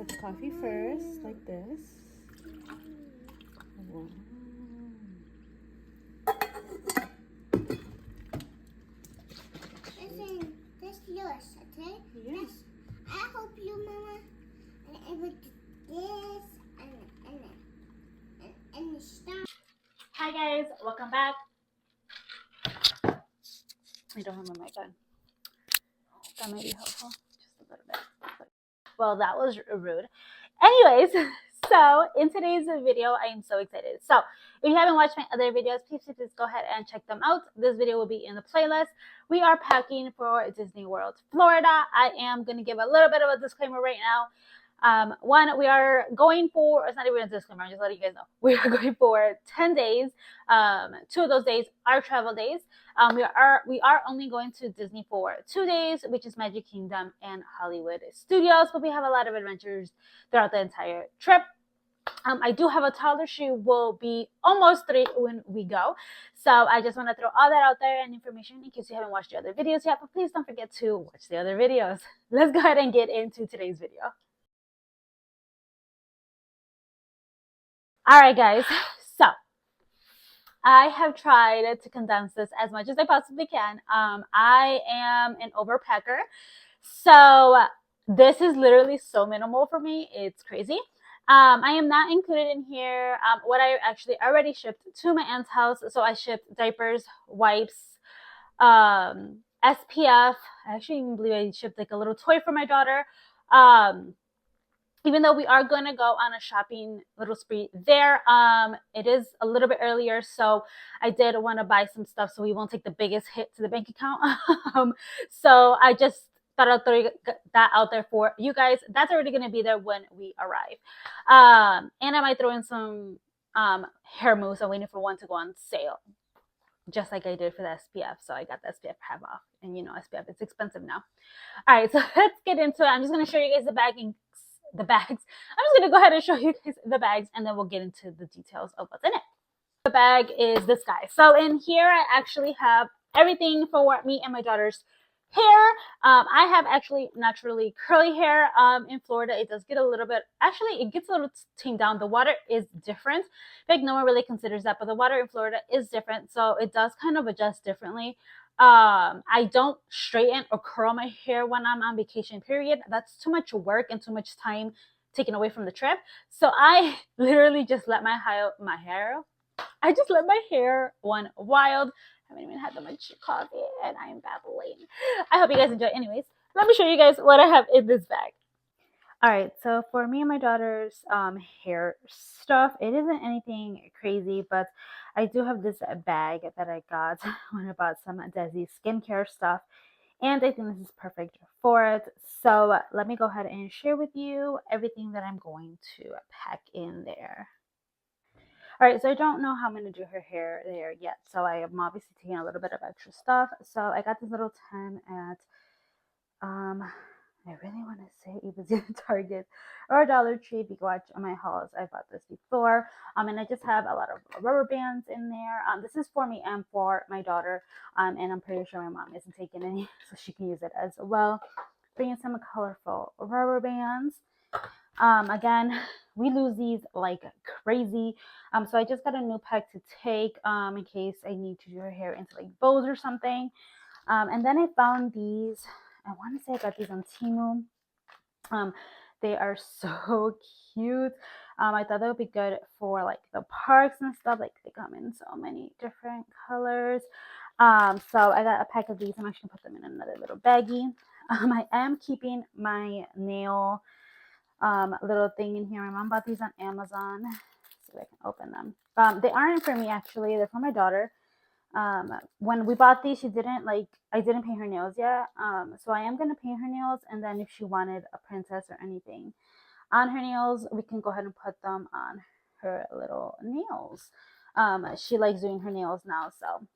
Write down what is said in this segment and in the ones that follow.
have coffee first, like this. Wow. Listen, that's yours, okay? Yes. I hope you, Mama, and with this and the star. Hi guys, welcome back. I don't have my mic on. That might be helpful, just a little bit. Well, that was rude. Anyways, so in today's video, I am so excited. So if you haven't watched my other videos, please go ahead and check them out. This video will be in the playlist. We are packing for Disney World, Florida. I am going to give a little bit of a disclaimer right now. One, we are going for, it's not even a disclaimer, I'm just letting you guys know. We are going for 10 days. 2 of those days are travel days. We are only going to Disney for 2 days, which is Magic Kingdom and Hollywood Studios, but we have a lot of adventures throughout the entire trip. I do have a toddler. She will be almost 3 when we go. So I just want to throw all that out there and information in case you haven't watched the other videos yet, but please don't forget to watch the other videos. Let's go ahead and get into today's video. All right, guys. So I have tried to condense this as much as I possibly can. I am an overpacker. So this is literally so minimal for me. It's crazy. I am not included in here what I actually already shipped to my aunt's house. So I shipped diapers, wipes, SPF. I actually even believe I shipped like a little toy for my daughter. Even though we are going to go on a shopping little spree there, it is a little bit earlier, so I did want to buy some stuff so we won't take the biggest hit to the bank account. So I just thought I'd throw that out there for you guys. That's already going to be there when we arrive. And I might throw in some hair mousse. I'm waiting for one to go on sale, just like I did for the SPF. So I got the SPF half off, and you know SPF, it's expensive now. All right, so let's get into it. I'm just going to show you guys the bags. I'm just going to go ahead and show you guys the bags, and then we'll get into the details of what's in it. The bag is this guy. So in here, I actually have everything for me and my daughter's hair. I have actually naturally curly hair. In Florida, it does get a little bit, actually it gets a little tamed down. The water is different. Like no one really considers that, but the water in Florida is different, so it does kind of adjust differently. I don't straighten or curl my hair when I'm on vacation, period. That's too much work and too much time taken away from the trip. So I literally just let my hair run wild. I haven't even had that much coffee and I am babbling. I hope you guys enjoy. Anyways, let me show you guys what I have in this bag. All right, so for me and my daughter's hair stuff, it isn't anything crazy, but I do have this bag that I got when I bought some Desi skincare stuff, and I think this is perfect for it. So let me go ahead and share with you everything that I'm going to pack in there. All right, so I don't know how I'm going to do her hair there yet, so I am obviously taking a little bit of extra stuff. So I got this little 10 at I really want to say it was in Target or Dollar Tree. If you watch my hauls, I bought this before. And I just have a lot of rubber bands in there. This is for me and for my daughter. And I'm pretty sure my mom isn't taking any, so she can use it as well. Bringing some colorful rubber bands. Again, we lose these like crazy. So I just got a new pack to take in case I need to do her hair into like bows or something. And then I found these. I want to say I got these on Temu. They are so cute. I thought that would be good for like the parks and stuff. Like they come in so many different colors. So I got a pack of these. I'm actually gonna put them in another little baggie. I am keeping my nail little thing in here. My mom bought these on Amazon. Let's see if I can open them. They aren't for me actually. They're for my daughter. When we bought these, I didn't paint her nails yet. So I am going to paint her nails, and then if she wanted a princess or anything on her nails, we can go ahead and put them on her little nails. She likes doing her nails now, so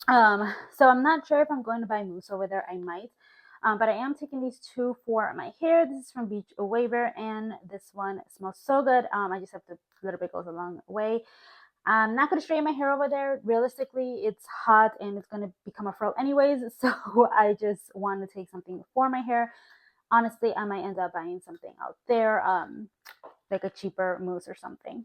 I'm not sure if I'm going to buy mousse over there. I might. But I am taking these 2 for my hair. This is from Beach Waver, and this one smells so good. I just have to, a little bit goes a long way. I'm not going to straighten my hair over there. Realistically, it's hot and it's going to become a fro anyways. So I just want to take something for my hair. honestly, I might end up buying something out there, like a cheaper mousse or something.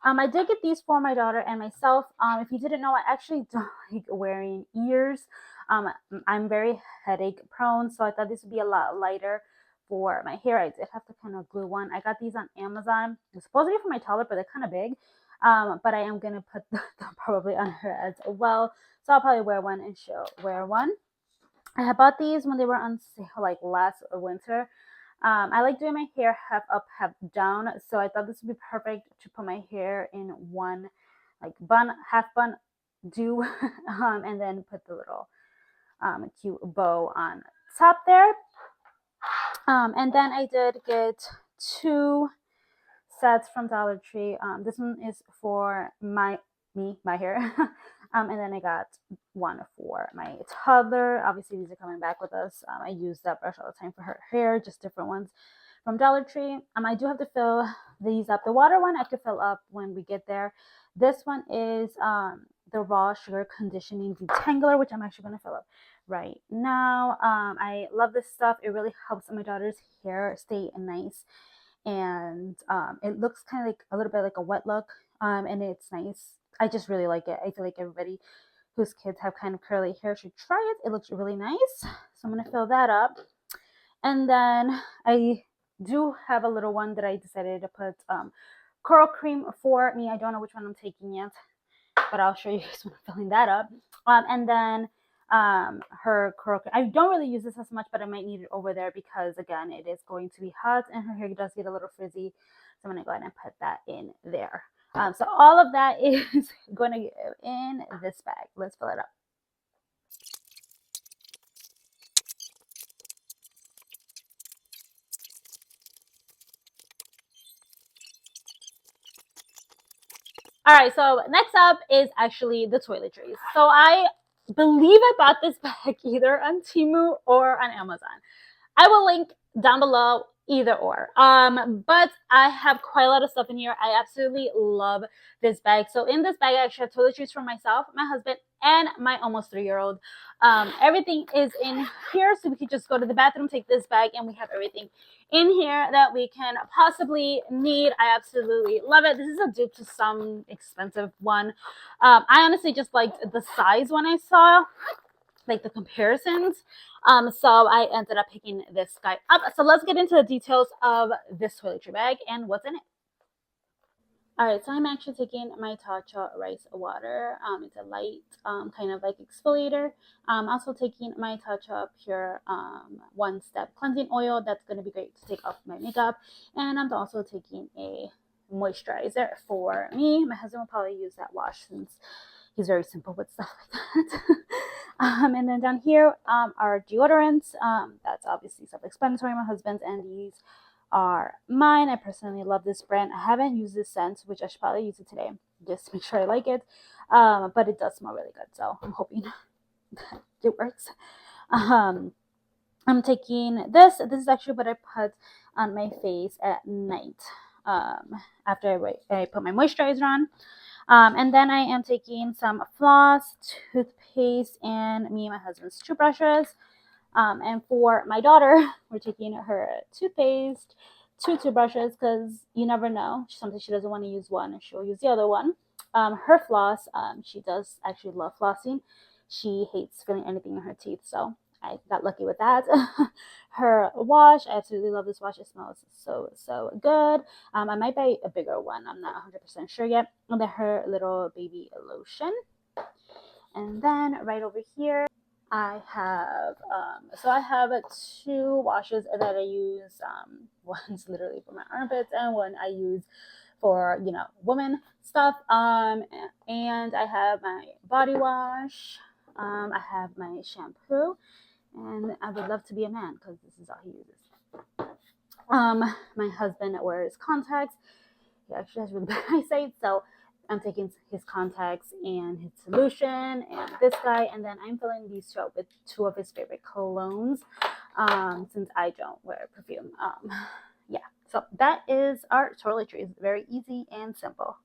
I did get these for my daughter and myself. If you didn't know, I actually don't like wearing ears. I'm very headache prone, so I thought this would be a lot lighter for my hair. I did have to kind of glue one. I got these on Amazon. They're supposed to be for my toddler, but they're kind of big. But I am going to put them probably on her as well. So I'll probably wear one and she'll wear one. I had bought these when they were on sale, like last winter. I like doing my hair half up, half down, so I thought this would be perfect to put my hair in one, like bun, half bun, do, and then put the little cute bow on top there. And then I did get two sets from Dollar Tree. This one is for my hair. And then I got one for my toddler. Obviously, these are coming back with us. I use that brush all the time for her hair, just different ones from Dollar Tree. I do have to fill these up. The water one I could fill up when we get there. This one is the Raw Sugar Conditioning Detangler, which I'm actually going to fill up right now. I love this stuff. It really helps my daughter's hair stay nice, and it looks kind of like a little bit like a wet look, and it's nice. I just really like it. I feel like everybody whose kids have kind of curly hair should try it. It looks really nice. So I'm going to fill that up. And then I do have a little one that I decided to put curl cream for me. I don't know which one I'm taking yet, but I'll show you guys when I'm filling that up. And then her curl cream. I don't really use this as much, but I might need it over there because, again, it is going to be hot and her hair does get a little frizzy. So I'm going to go ahead and put that in there. So all of that is going to go in this bag. Let's fill it up. All right, so next up is actually the toiletries. So I believe I bought this bag either on Temu or on Amazon. I will link down below either or. But I have quite a lot of stuff in here. I absolutely love this bag. So in this bag, I actually have toiletries for myself, my husband, and my almost 3-year-old. Everything is in here, so we could just go to the bathroom, take this bag, and we have everything in here that we can possibly need. I absolutely love it. This is a dupe to some expensive one. I honestly just liked the size when I saw like the comparisons. So I ended up picking this guy up. So let's get into the details of this toiletry bag and what's in it. All right, so I'm actually taking my Tatcha rice water. It's a light kind of like exfoliator. Also taking my Tatcha pure one-step cleansing oil. That's going to be great to take off my makeup. And I'm also taking a moisturizer for me. My husband will probably use that wash since he's very simple with stuff like that. And then down here are deodorants. That's obviously self-explanatory, my husband's, and these are mine. I personally love this brand. I haven't used this scent, which I should probably use it today just to make sure I like it. But it does smell really good, so I'm hoping that it works. I'm taking this. This is actually what I put on my face at night after I put my moisturizer on. And then I am taking some floss, toothpaste, and me and my husband's toothbrushes. And for my daughter, we're taking her toothpaste, 2 toothbrushes, because you never know. Sometimes she doesn't want to use one and she'll use the other one. Her floss, she does actually love flossing. She hates feeling anything in her teeth, so I got lucky with that. Her wash, I absolutely love this wash. It smells so good. I might buy a bigger one. I'm not 100% sure yet. And then her little baby lotion. And then right over here, I have I have 2 washes that I use. One's literally for my armpits, and one I use for woman stuff. And I have my body wash. I have my shampoo, and I would love to be a man because this is all he uses. My husband wears contacts. He actually has really bad eyesight, so I'm taking his contacts and his solution and this guy, and then I'm filling these 2 up with 2 of his favorite colognes, since I don't wear perfume. Yeah, so that is our toiletries. Very easy and simple.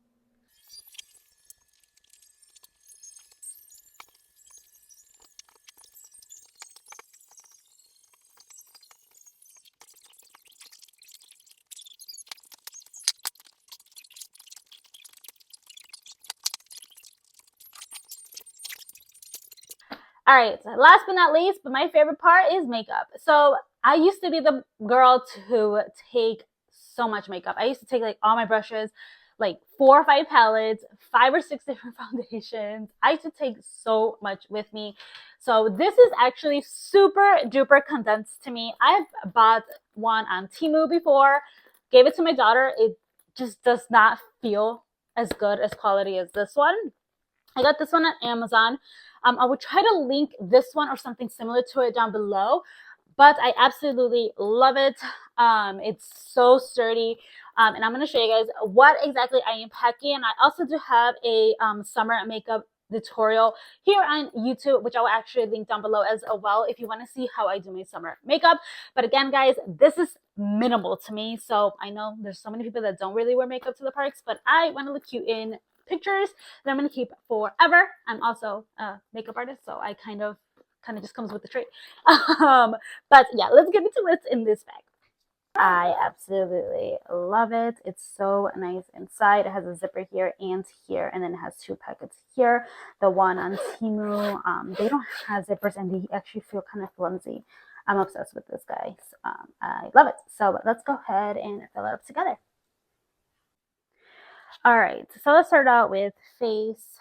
All right, last but not least, but my favorite part is makeup. So I used to be the girl to take so much makeup. I used to take like all my brushes, like 4 or 5 palettes, 5 or 6 different foundations. I used to take so much with me. So this is actually super duper condensed to me. I've bought one on Temu before, gave it to my daughter. It just does not feel as good as quality as this one. I got this one at Amazon. I will try to link this one or something similar to it down below, but I absolutely love it. It's so sturdy. And I'm going to show you guys what exactly I am packing. And I also do have a summer makeup tutorial here on YouTube, which I will actually link down below as well if you want to see how I do my summer makeup. But again, guys, this is minimal to me. So I know there's so many people that don't really wear makeup to the parks, but I want to look cute in pictures that I'm going to keep forever. I'm also a makeup artist, so I kind of just comes with the trait. But yeah, let's get into what's in this bag. I absolutely love it. It's so nice inside. It has a zipper here and here, and then it has 2 pockets here. The one on Temu, they don't have zippers, and they actually feel kind of flimsy. I'm obsessed with this, guys. I love it. So let's go ahead and fill it up together. All right, so let's start out with face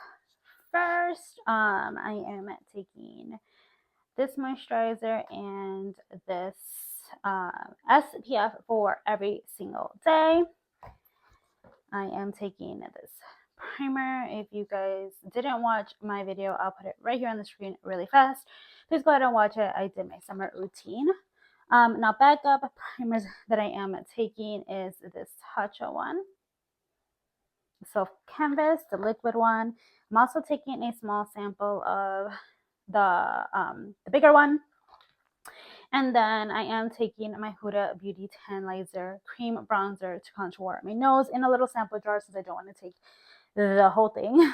first. I am taking this moisturizer and this SPF for every single day. I am taking this primer. If you guys didn't watch my video, I'll put it right here on the screen really fast. Please go ahead and watch it. I did my summer routine. Now, backup primers that I am taking is this Tatcha one. So Canvas, the liquid one. I'm also taking a small sample of the bigger one. And then I am taking my Huda Beauty Tan Laser Cream Bronzer to contour my nose in a little sample jar since I don't want to take the whole thing.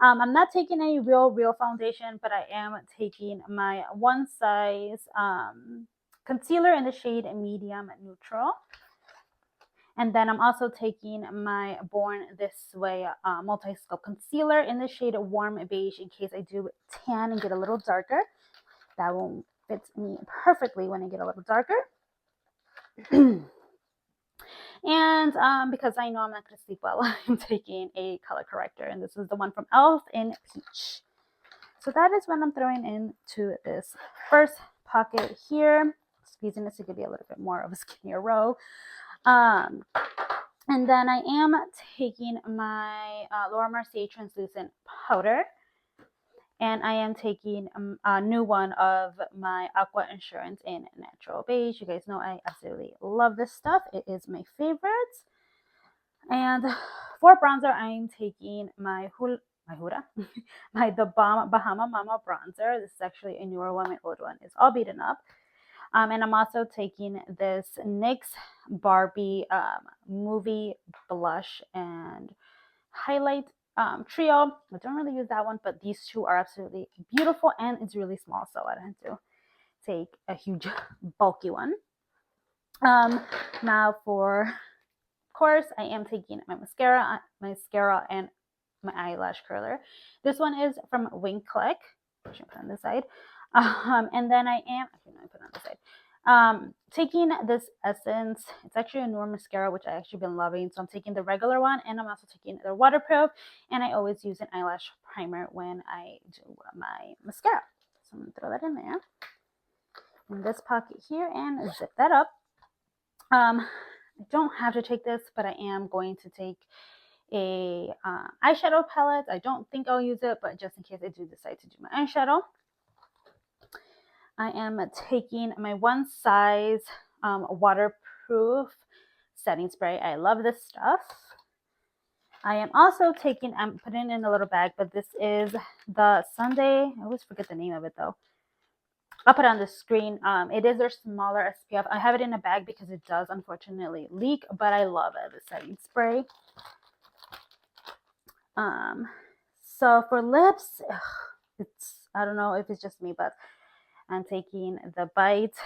I'm not taking any real foundation, but I am taking my One Size concealer in the shade Medium Neutral. And then I'm also taking my Born This Way multi-scope concealer in the shade Warm Beige in case I do tan and get a little darker. That will fit me perfectly when I get a little darker. And because I know I'm not going to sleep well, I'm taking a color corrector. And this is the one from e.l.f. in Peach. So that is what I'm throwing into this first pocket here. Squeezing this to give you a little bit more of a skinnier row. And then I am taking my Laura Mercier translucent powder, and I am taking a new one of my Aqua Insurance in Natural Beige. You guys know I absolutely love this stuff. It is my favorite. And for bronzer, I'm taking my The Balm Bahama Mama bronzer. This is actually a newer one. My old one is all beaten up. And I'm also taking this NYX Barbie movie blush and highlight trio. I don't really use that one, but these two are absolutely beautiful, and it's really small, so I don't have to take a huge bulky one. Now for, of course, I am taking my mascara and my eyelash curler. This one is from Wink Click. I should put it on this side. And then I am, actually, no, I put it on this side. Taking this Essence. It's actually a newer mascara, which I actually been loving. So I'm taking the regular one, and I'm also taking the waterproof. And I always use an eyelash primer when I do my mascara. So I'm going to throw that in there, in this pocket here, and zip that up. I don't have to take this, but I am going to take a eyeshadow palette. I don't think I'll use it, but just in case I do decide to do my eyeshadow. I am taking my One Size waterproof setting spray. I love this stuff. I am also taking, I'm putting it in a little bag, but this is the Sunday. I always forget the name of it though. I'll put it on the screen. It is their smaller SPF. I have it in a bag because it does unfortunately leak, but I love it, the setting spray. So for lips, I don't know if it's just me, but I'm taking the Bite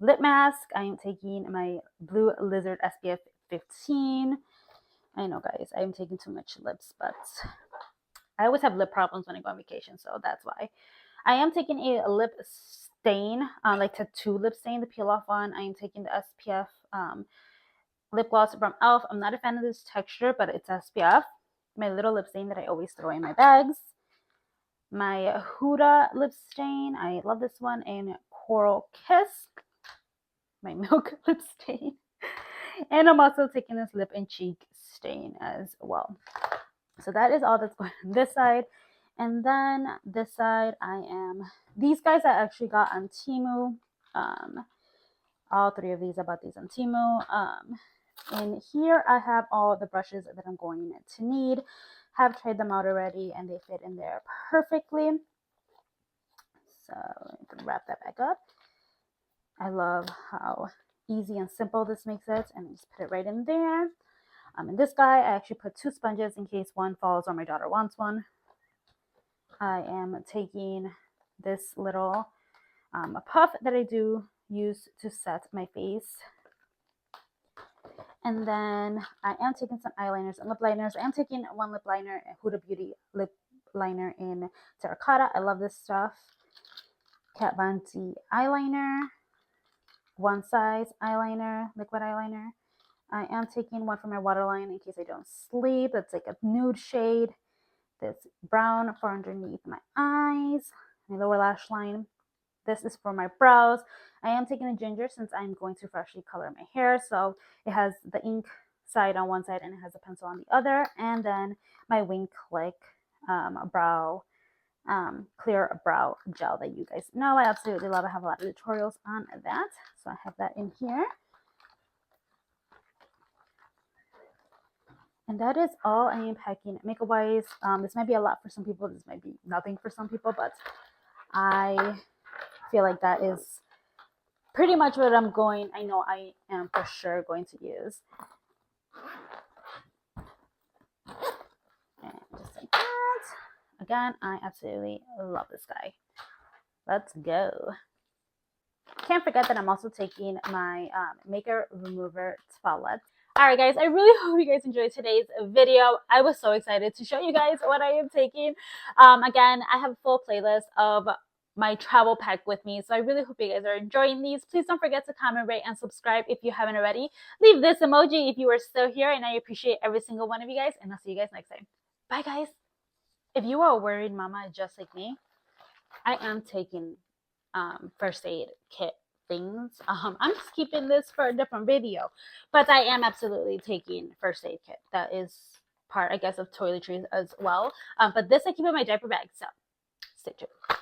lip mask. I am taking my Blue Lizard SPF 15. I know, guys, I'm taking too much lips, but I always have lip problems when I go on vacation, so that's why. I am taking a lip stain, like tattoo lip stain, the peel off one. I am taking the SPF lip gloss from e.l.f. I'm not a fan of this texture, but it's SPF. My little lip stain that I always throw in my bags. My Huda lip stain. I love this one in Coral Kiss. My milk lip stain. And I'm also taking this lip and cheek stain as well. So that is all that's going on this side. And then this side, these guys I actually got on Temu. All three of these, I bought these on Temu. And here I have all the brushes that I'm going to need. Have tried them out already and they fit in there perfectly. So I'm going to wrap that back up. I love how easy and simple this makes it, and just put it right in there. And this guy, I actually put 2 sponges in case one falls or my daughter wants one. I am taking this little puff that I do use to set my face. And then I am taking some eyeliners and lip liners. I am taking one lip liner, Huda Beauty lip liner in terracotta. I love this stuff. Kat Von D eyeliner, one size eyeliner, liquid eyeliner. I am taking one for my waterline in case I don't sleep. It's like a nude shade. This brown for underneath my eyes, my lower lash line. This is for my brows. I am taking a ginger since I'm going to freshly color my hair. So it has the ink side on one side and it has a pencil on the other. And then my Wing Click brow clear brow gel that you guys know I absolutely love. I have a lot of tutorials on that. So I have that in here. And that is all I am packing makeup wise. This might be a lot for some people. This might be nothing for some people, but I feel like that is pretty much what I am for sure going to use. And just like that. Again, I absolutely love this guy. Let's go. Can't forget that I'm also taking my Maker Remover Toilet. Alright guys, I really hope you guys enjoyed today's video. I was so excited to show you guys what I am taking. Again, I have a full playlist of my travel pack with me, so I really hope you guys are enjoying these. Please don't forget to comment, rate, and subscribe if you haven't already. Leave this emoji if you are still here, and I appreciate every single one of you guys, and I'll see you guys next time. Bye guys! If you are a worried mama just like me, I am taking first aid kit things. I'm just keeping this for a different video, but I am absolutely taking first aid kit. That is part, I guess, of toiletries as well. But this I keep in my diaper bag, so stay tuned.